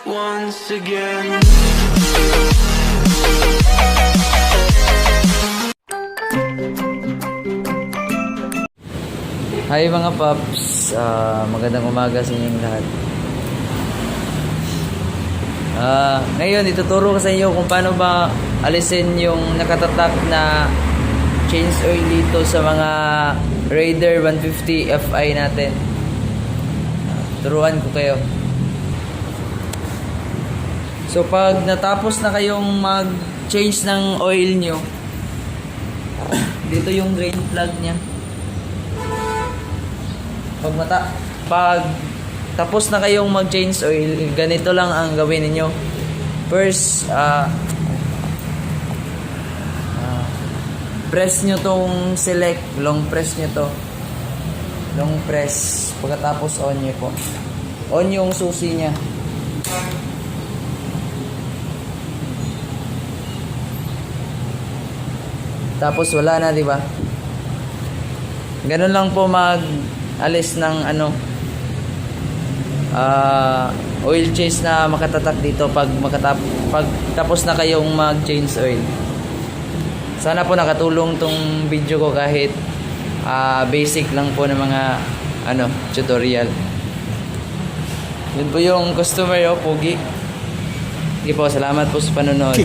once again. Hi mga paps, magandang umaga sa inyong lahat. Ngayon ituturo ko sa inyo kung paano ba alisin yung nakatatak na change oil dito sa mga Raider 150 Fi natin. Turuan ko kayo. So pag natapos na kayong mag-change ng oil nyo, dito yung drain plug nya. Pag tapos na kayong mag-change oil, ganito lang ang gawin niyo. First, press nyo tong select, long press nyo to. Long press. Pagkatapos on nyo po. On yung susi nya. Tapos wala na, di ba? Ganun lang po alis ng oil change na makatatak dito pag tapos na kayong mag-change oil. Sana po nakatulong tong video ko kahit basic lang po ng mga tutorial. Yun po yung customer, pogi. Sige po, salamat po sa panonood.